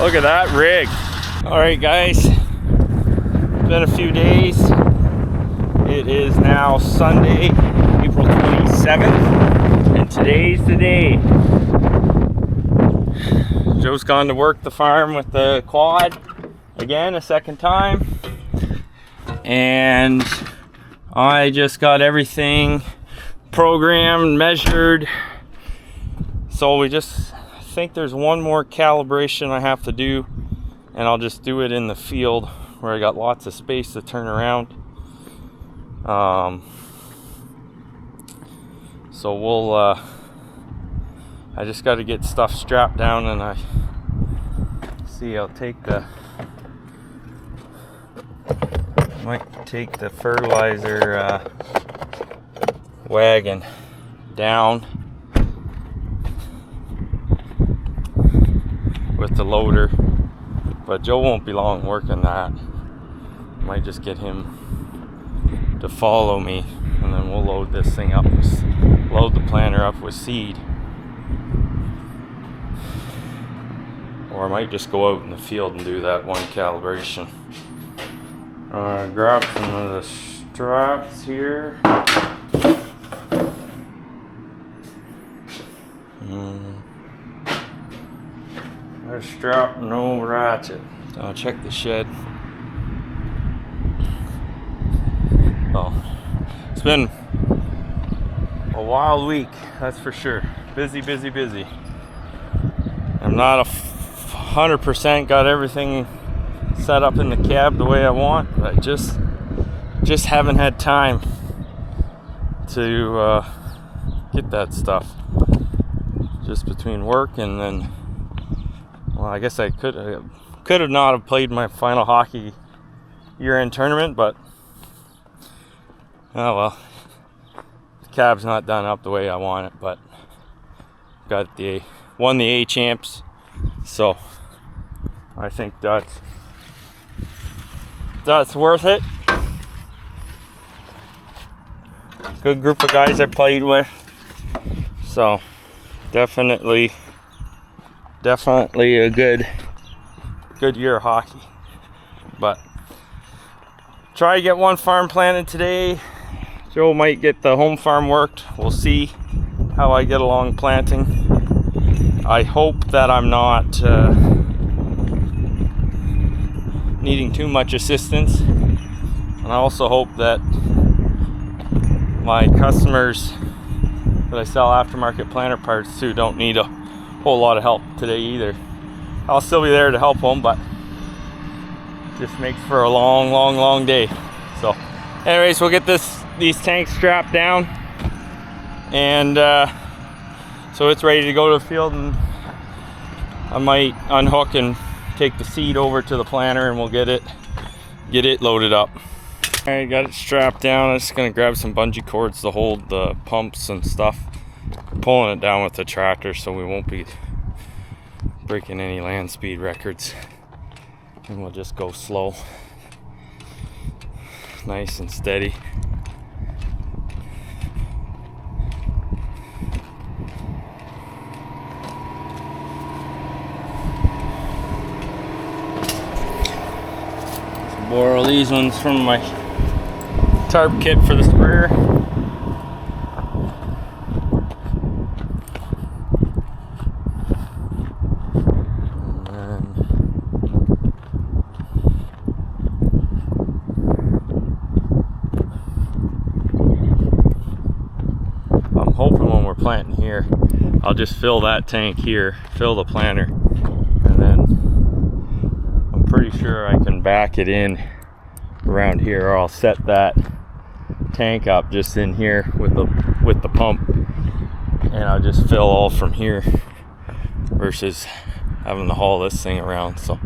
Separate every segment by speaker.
Speaker 1: Look at that rig. All right, guys. It's been a few days. It is now Sunday, April 27th, and today's the day. Joe's gone to work the farm with the quad again, a second time. And I just got everything programmed, measured. So I think there's one more calibration I have to do, and I'll just do it in the field where I got lots of space to turn around. So we'll I just got to get stuff strapped down, and I'll might take the fertilizer wagon down with the loader, but Joe won't be long working that. Might just get him to follow me, and then we'll load this thing up, load the planter up with seed. Or I might just go out in the field and do that one calibration. Grab some of the straps here. There's strap, no ratchet. I'll check the shed. Oh, it's been a wild week, that's for sure. Busy. I'm not 100% got everything set up in the cab the way I want, but I just haven't had time to get that stuff. Just between work and then, well, I guess I could have not have played my final hockey year-end tournament, but oh well. The cab's not done up the way I want it, but won the A champs, so I think that's worth it. Good group of guys I played with, so definitely a good year of hockey. But try to get one farm planted today. Joe might get the home farm worked. We'll see how I get along planting. I hope that I'm not needing too much assistance, and I also hope that my customers that I sell aftermarket planter parts to don't need a whole lot of help today either. I'll still be there to help them, but just makes for a long day. So anyways, we'll get these tanks strapped down, and so it's ready to go to the field, and I might unhook and take the seed over to the planter, and we'll get it loaded up. Alright, got it strapped down. I'm just gonna grab some bungee cords to hold the pumps and stuff. Pulling it down with the tractor so we won't be breaking any land speed records, and we'll just go slow, nice and steady. Borrow these ones from my tarp kit for the sprayer. I'm hoping when we're planting here, I'll just fill that tank here, fill the planter, and then I'm pretty sure I can back it in around here, or I'll set that tank up just in here with the pump, and I'll just fill all from here versus having to haul this thing around. So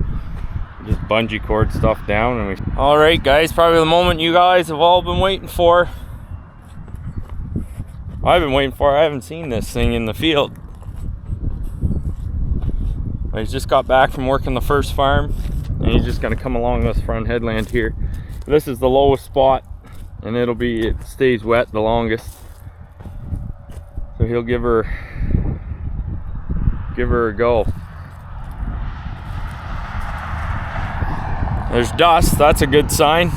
Speaker 1: just bungee cord stuff down, and all right guys, probably the moment you guys have all been waiting for. I've been waiting for. I haven't seen this thing in the field. I just got back from working the first farm, and he's just gonna come along this front headland here. This is the lowest spot, and it stays wet the longest. So he'll give her a go. There's dust, that's a good sign.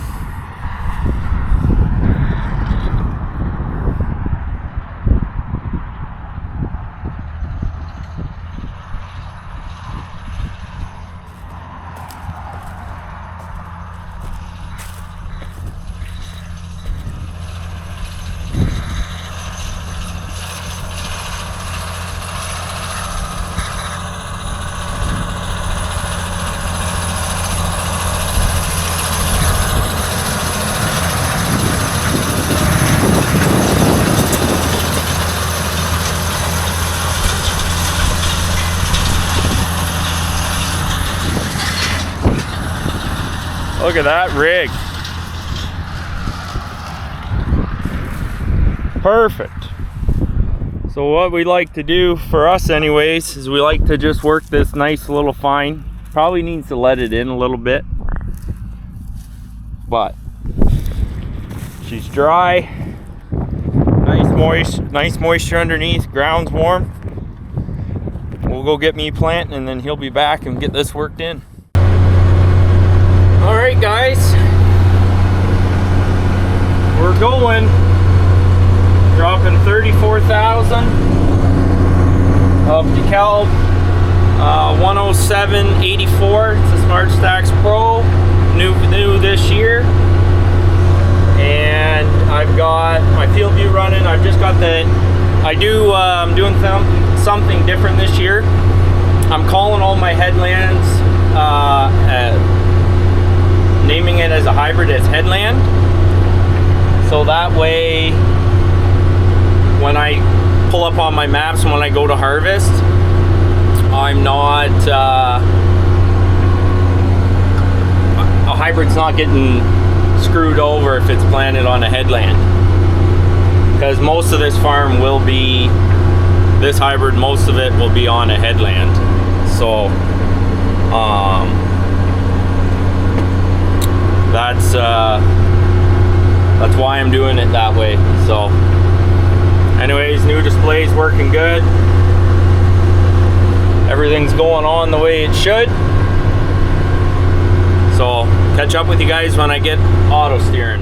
Speaker 1: Look at that rig. Perfect. So what we like to do for us anyways is we like to just work this nice little fine. Probably needs to let it in a little bit, but she's dry, nice moisture underneath, ground's warm. We'll go get me planting and then he'll be back and get this worked in. All right, guys, we're going. Dropping 34,000 of DeKalb 107.84. It's a SmartStax Pro, new this year, and I've got my field view running. I've just got the. I'm doing something different this year. I'm calling all my headlands. Naming it as a hybrid as Headland, so that way when I pull up on my maps and when I go to harvest, I'm not a hybrid's not getting screwed over if it's planted on a headland, because most of this farm will be this hybrid, most of it will be on a headland. So that's why I'm doing it that way. So anyways, new display's working good. Everything's going on the way it should. So catch up with you guys when I get auto steering.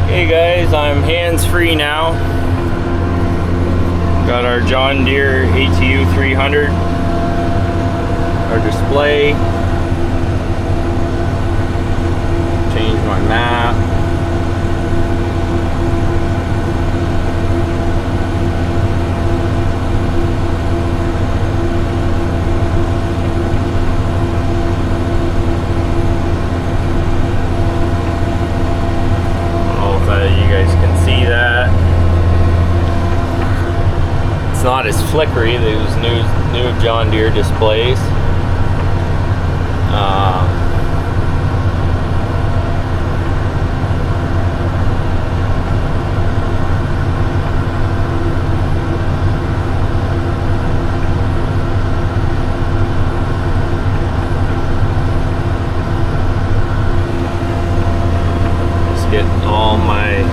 Speaker 1: Hey guys, I'm hands-free now. Got our John Deere ATU 300, our display. Change my map. Not as flickery, those new John Deere displays. Just getting all my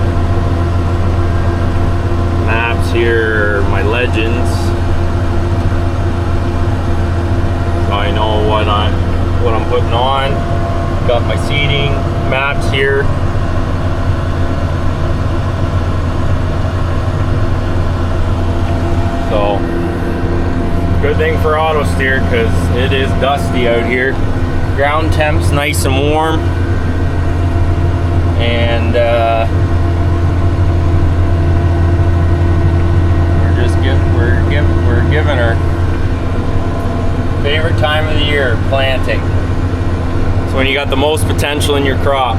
Speaker 1: maps here, my legends, so I know what I'm putting on. Got my seating maps here. So good thing for auto steer, because it is dusty out here. Ground temp's nice and warm, and we're giving her favorite time of the year, planting. It's when you got the most potential in your crop.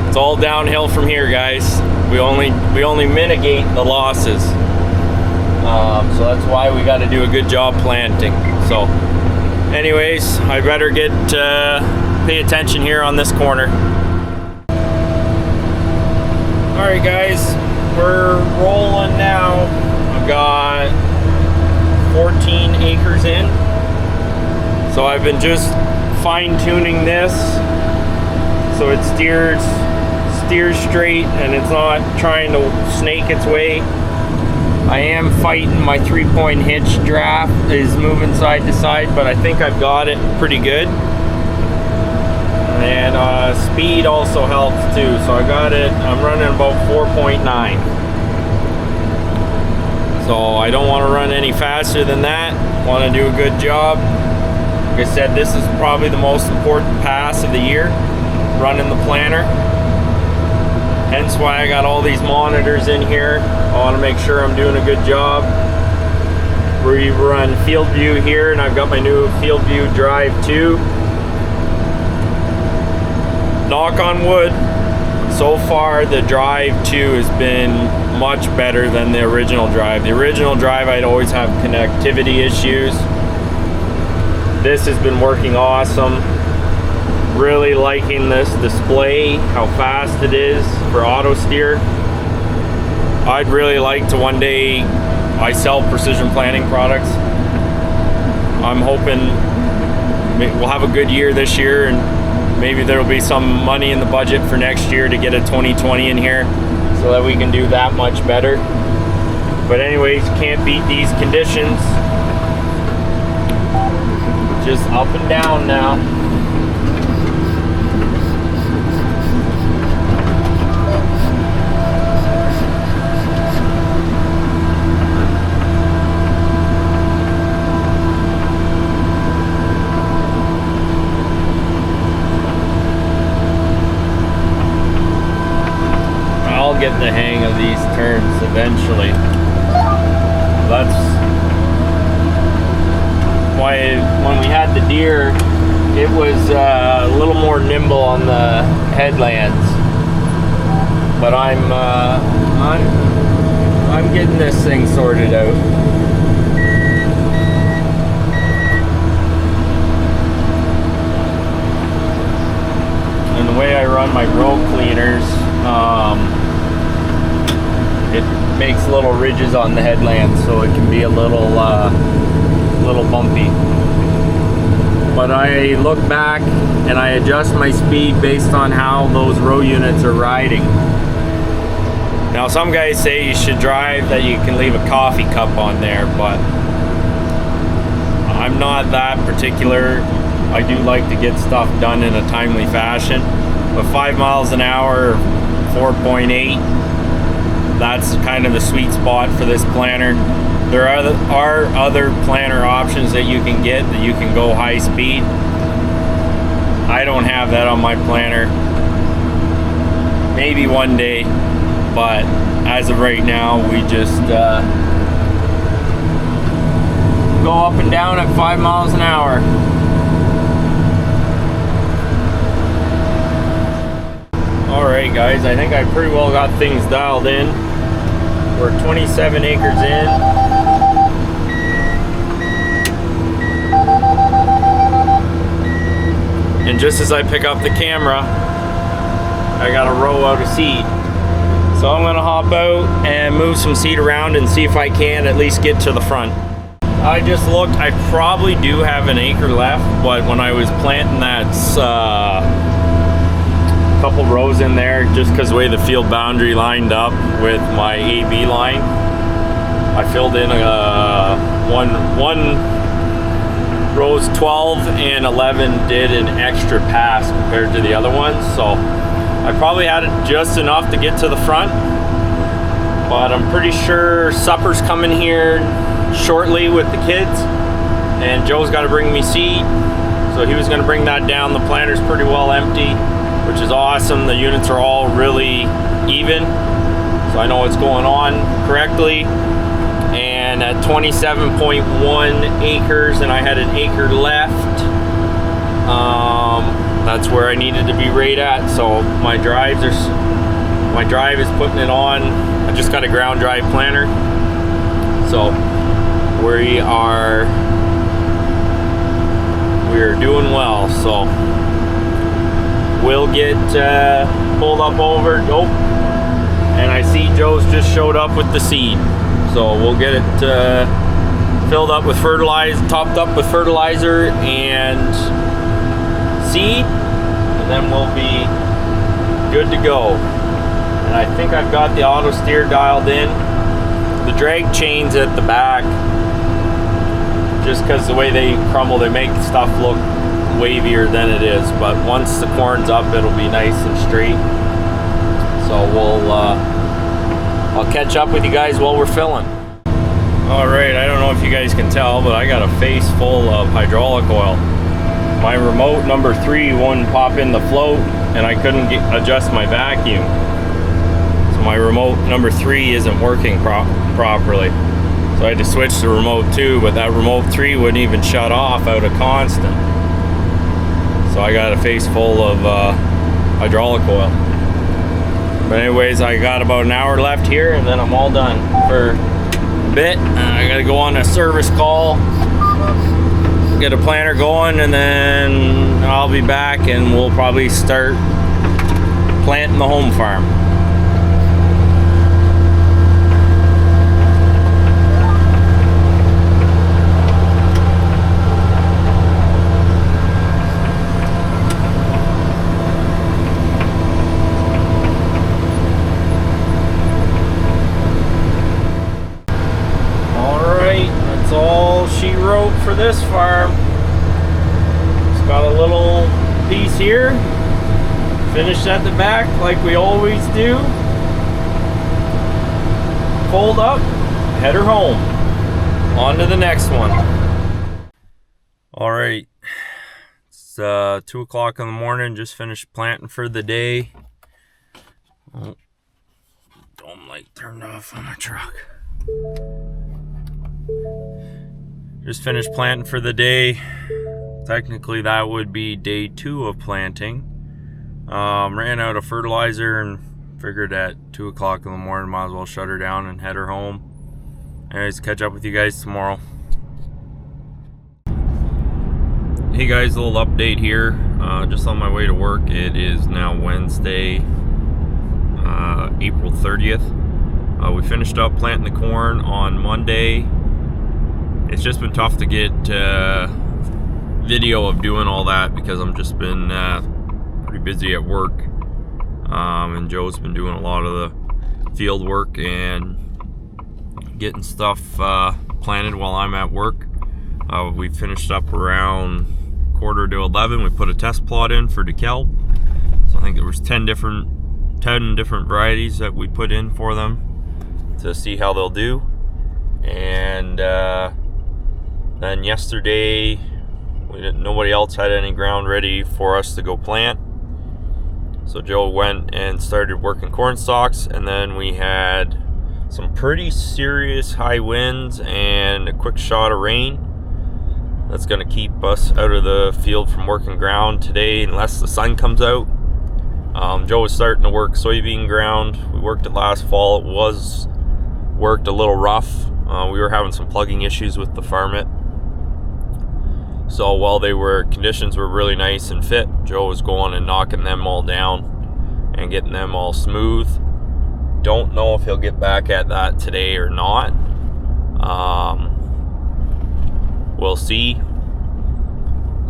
Speaker 1: It's all downhill from here, guys. We only mitigate the losses. So that's why we got to do a good job planting. So anyways, I better pay attention here on this corner. All right, guys, we're rolling now. I've got 14 acres in, so I've been just fine-tuning this so it steers straight and it's not trying to snake its way. I am fighting my 3-point hitch draft is moving side to side, but I think I've got it pretty good. And speed also helps too. So I got it, I'm running about 4.9. So I don't want to run any faster than that. Want to do a good job. Like I said, this is probably the most important pass of the year, running the planter. Hence why I got all these monitors in here. I want to make sure I'm doing a good job. We run Field View here, and I've got my new Field View Drive 2. Knock on wood, so far the Drive 2 has been much better than the original Drive. The original Drive, I'd always have connectivity issues. This has been working awesome. Really liking this display, how fast it is for auto steer. I'd really like to one day, I sell precision planting products. I'm hoping we'll have a good year this year, and maybe there will be some money in the budget for next year to get a 2020 in here so that we can do that much better. But anyways, can't beat these conditions. Just up and down now. I'll get the hang of these turns eventually. That's why when we had the deer, it was a little more nimble on the headlands. But I'm getting this thing sorted out. And the way I run my row cleaners, it makes little ridges on the headland, so it can be a little bumpy. But I look back and I adjust my speed based on how those row units are riding. Now some guys say you should drive that you can leave a coffee cup on there, but I'm not that particular. I do like to get stuff done in a timely fashion. But 5 miles an hour, 4.8, that's kind of the sweet spot for this planter. There are other planter options that you can get that you can go high speed. I don't have that on my planter. Maybe one day, but as of right now, we just go up and down at 5 miles an hour. Alright guys, I think I pretty well got things dialed in. We're 27 acres in. And just as I pick up the camera, I got a row out of seed. So I'm gonna hop out and move some seed around and see if I can at least get to the front. I just looked, I probably do have an acre left, but when I was planting that couple rows in there, just because the way the field boundary lined up with my AB line, I filled in one rows 12 and 11 did an extra pass compared to the other ones, so I probably had it just enough to get to the front. But I'm pretty sure supper's coming here shortly with the kids, and Joe's got to bring me seed, so he was going to bring that down. The planter's pretty well empty, which is awesome. The units are all really even, so I know what's going on correctly. And at 27.1 acres, and I had an acre left, that's where I needed to be right at. So my drive is putting it on. I just got a ground drive planter, so we are doing well. So we'll get pulled up over. Oh, and I see Joe's just showed up with the seed, so we'll get it filled up with fertilizer, topped up with fertilizer and seed, and then we'll be good to go. And I think I've got the auto steer dialed in. The drag chains at the back, just because the way they crumble, they make stuff look wavier than it is, but once the corn's up, it'll be nice and straight. So I'll catch up with you guys while we're filling. All right, I don't know if you guys can tell, but I got a face full of hydraulic oil. My remote number 3 wouldn't pop in the float, and I couldn't adjust my vacuum. So my remote number 3 isn't working properly. So I had to switch to remote 2, but that remote 3 wouldn't even shut off out of constant. So I got a face full of hydraulic oil. But anyways, I got about an hour left here, and then I'm all done for a bit. I gotta go on a service call, get a planter going, and then I'll be back and we'll probably start planting the home farm. She wrote for this farm. It's got a little piece here, finished at the back like we always do. Fold up, head her home. On to the next one. All right, it's 2 o'clock in the morning. Just finished planting for the day. Oh, dome light turned off on my truck. Just finished planting for the day. Technically that would be day 2 of planting. Ran out of fertilizer and figured at 2 o'clock in the morning might as well shut her down and head her home. Anyways, catch up with you guys tomorrow. Hey guys, a little update here. Just on my way to work. It is now Wednesday, April 30th. We finished up planting the corn on Monday. It's just been tough to get video of doing all that because I'm just been pretty busy at work, and Joe's been doing a lot of the field work and getting stuff planted while I'm at work. We finished up around 10:45. We put a test plot in for DeKalb, so I think there was 10 different varieties that we put in for them to see how they'll do. And then yesterday, nobody else had any ground ready for us to go plant. So Joe went and started working corn stalks, and then we had some pretty serious high winds and a quick shot of rain. That's going to keep us out of the field from working ground today unless the sun comes out. Joe was starting to work soybean ground. We worked it last fall. It was worked a little rough. We were having some plugging issues with the Farmit. So while conditions were really nice and fit, Joe was going and knocking them all down and getting them all smooth. Don't know if he'll get back at that today or not. We'll see.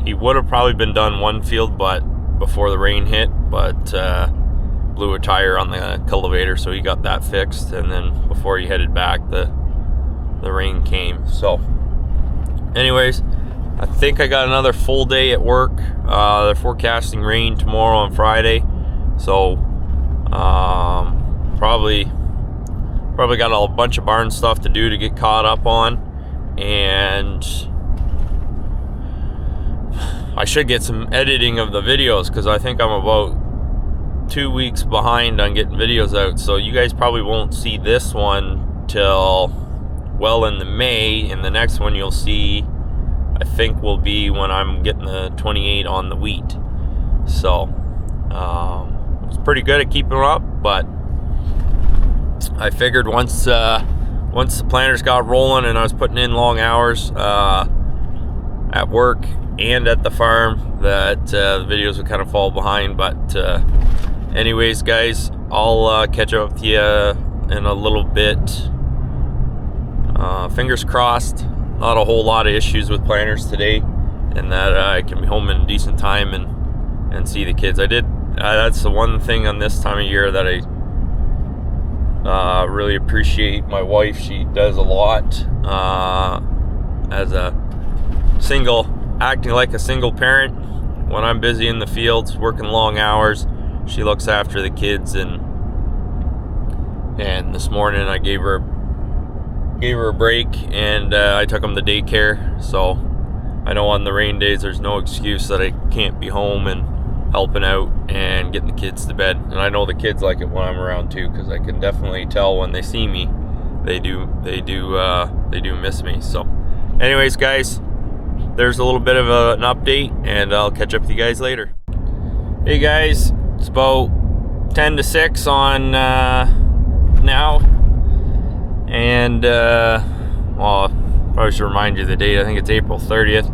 Speaker 1: He would have probably been done one field, but before the rain hit, but blew a tire on the cultivator, so he got that fixed. And then before he headed back, the rain came. So anyways, I think I got another full day at work. They're forecasting rain tomorrow on Friday, so probably got a bunch of barn stuff to do to get caught up on, and I should get some editing of the videos because I think I'm about 2 weeks behind on getting videos out. So you guys probably won't see this one till well into May, and the next one you'll see, I think, will be when I'm getting the 28 on the wheat. So it was pretty good at keeping up, but I figured once the planters got rolling and I was putting in long hours at work and at the farm, that the videos would kind of fall behind. But anyways guys, I'll catch up with you in a little bit. Fingers crossed, not a whole lot of issues with planters today, and that I can be home in a decent time and see the kids. That's the one thing on this time of year that I really appreciate my wife. She does a lot as a acting like a single parent, when I'm busy in the fields, working long hours, she looks after the kids. And this morning I gave her a break, and I took them to daycare. So I know on the rain days there's no excuse that I can't be home and helping out and getting the kids to bed. And I know the kids like it when I'm around too, because I can definitely tell when they see me, they do miss me. So anyways, guys, there's a little bit of an update, and I'll catch up with you guys later. Hey guys, it's about 10 to 6 on now, and well, probably should remind you of the date. I think it's April 30th.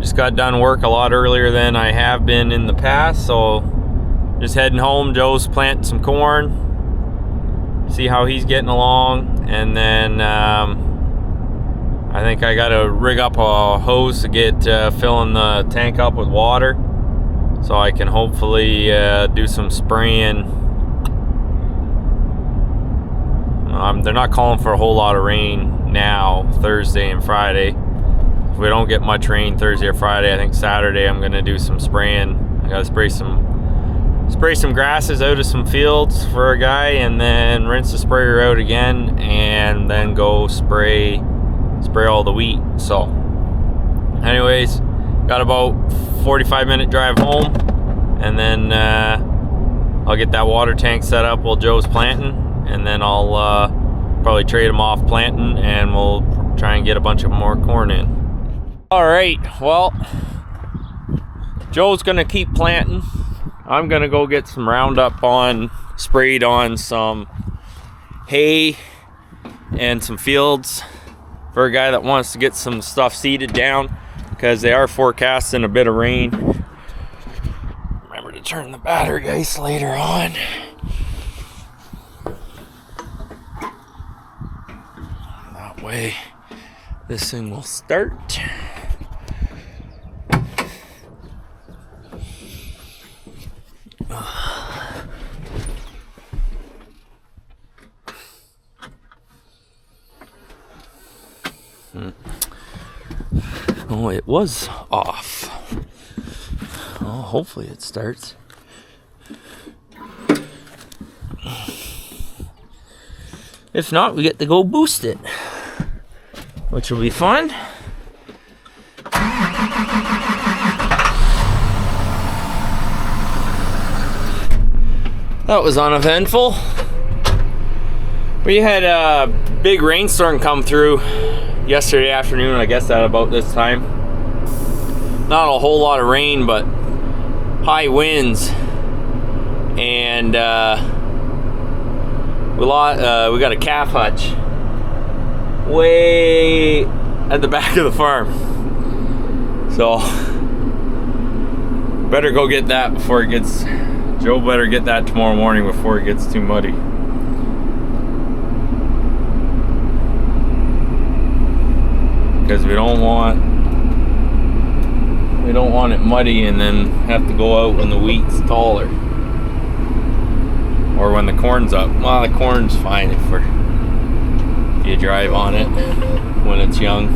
Speaker 1: Just got done work a lot earlier than I have been in the past, so just heading home. Joe's planting some corn, see how he's getting along, and then I think I gotta rig up a hose to get filling the tank up with water, so I can hopefully do some spraying. They're not calling for a whole lot of rain now, Thursday and Friday. If we don't get much rain Thursday or Friday, I think Saturday I'm gonna do some spraying. I gotta spray some grasses out of some fields for a guy, and then rinse the sprayer out again, and then go spray all the wheat. So anyways, got about 45-minute drive home, and then I'll get that water tank set up while Joe's planting, and then I'll probably trade him off planting, and we'll try and get a bunch of more corn in. All right, well, Joe's gonna keep planting. I'm gonna go get some Roundup sprayed on some hay and some fields for a guy that wants to get some stuff seeded down, because they are forecasting a bit of rain. Remember to turn the battery isolator on. That way this thing will start. Oh, it was off. Oh, hopefully it starts. If not, we get to go boost it, which will be fun. That was uneventful. We had a big rainstorm come through yesterday afternoon, I guess at about this time. Not a whole lot of rain, but high winds, and we got a calf hutch way at the back of the farm, so better go get that before it gets. Joe better get that tomorrow morning before it gets too muddy. Because we don't want it muddy and then have to go out when the wheat's taller, or when the corn's up. Well, the corn's fine if you drive on it when it's young.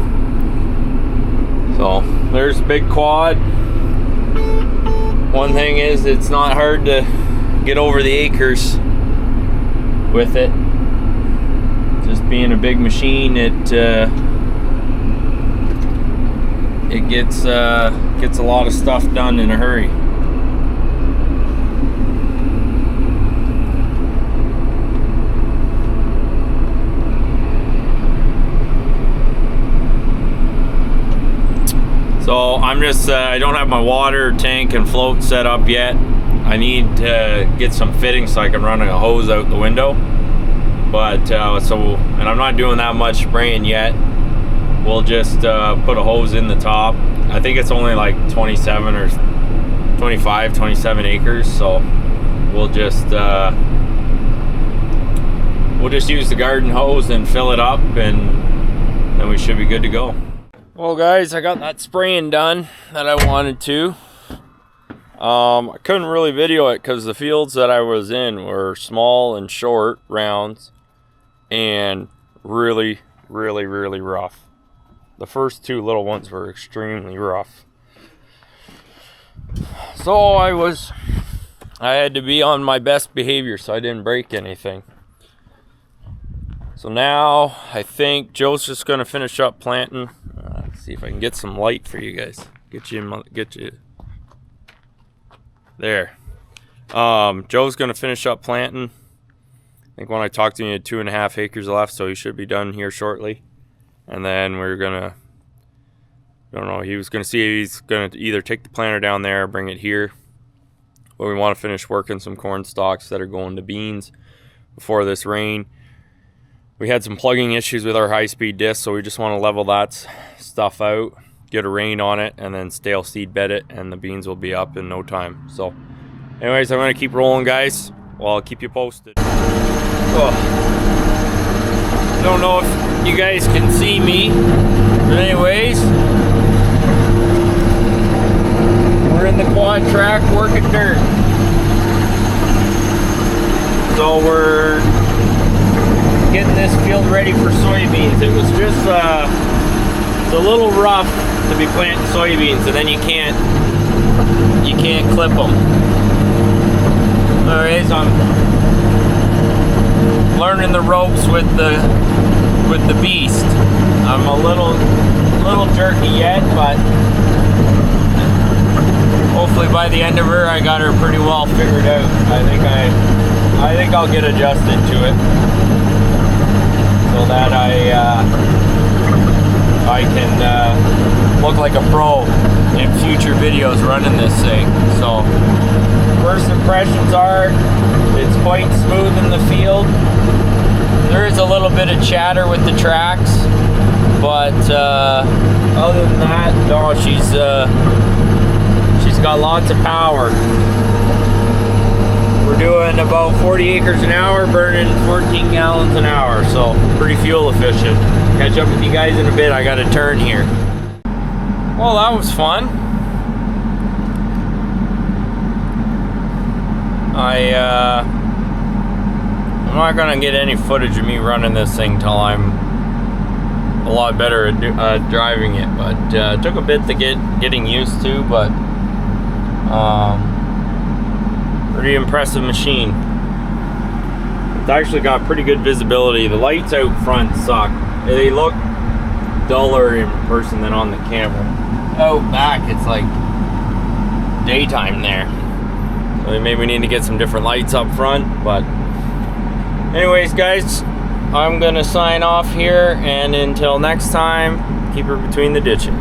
Speaker 1: So there's big quad. One thing is, it's not hard to get over the acres with it. Just being a big machine, it gets a lot of stuff done in a hurry. So I'm just, I don't have my water tank and float set up yet. I need to get some fittings so I can run a hose out the window. But, and I'm not doing that much spraying yet. We'll just put a hose in the top. I think it's only like 27 acres. So we'll just use the garden hose and fill it up, and then we should be good to go. Well guys, I got that spraying done that I wanted to. I couldn't really video it because the fields that I was in were small and short rounds and really rough. The first two little ones were extremely rough. So I had to be on my best behavior so I didn't break anything. So now I think Joe's just gonna finish up planting. Let's see if I can get some light for you guys. Get you there. Joe's gonna finish up planting. I think when I talked to him, he had 2.5 acres left, so he should be done here shortly. And then we're gonna, I don't know, he was gonna see if he's gonna either take the planter down there or bring it here. But we want to finish working some corn stalks that are going to beans before this rain. We had some plugging issues with our high-speed disc, so we just want to level that stuff out, get a rain on it, and then stale seed bed it, and the beans will be up in no time. So anyways, I'm going to keep rolling, guys. Well, I'll keep you posted. Oh. Don't know if you guys can see me, but anyways, we're in the quad track working dirt. So we're getting this field ready for soybeans. It was just it's a little rough to be planting soybeans, and then you can't clip them. Anyways, I'm learning the ropes with the beast. I'm a little jerky yet, but hopefully by the end of her I got her pretty well figured out. I think I'll get adjusted to it so that I can look like a pro in future videos running this thing. So first impressions are it's quite smooth in the field. There is a little bit of chatter with the tracks, but other than that, no, she's got lots of power. We're doing about 40 acres an hour, burning 14 gallons an hour, so pretty fuel efficient. Catch up with you guys in a bit. I got a turn here. Well, that was fun. I'm not gonna get any footage of me running this thing till I'm a lot better at driving it, but it took a bit to getting used to, but pretty impressive machine. It's actually got pretty good visibility. The lights out front suck. They look duller in person than on the camera. Out back, it's like daytime there. So maybe we need to get some different lights up front, but anyways, guys, I'm gonna sign off here, and until next time, keep her between the ditches.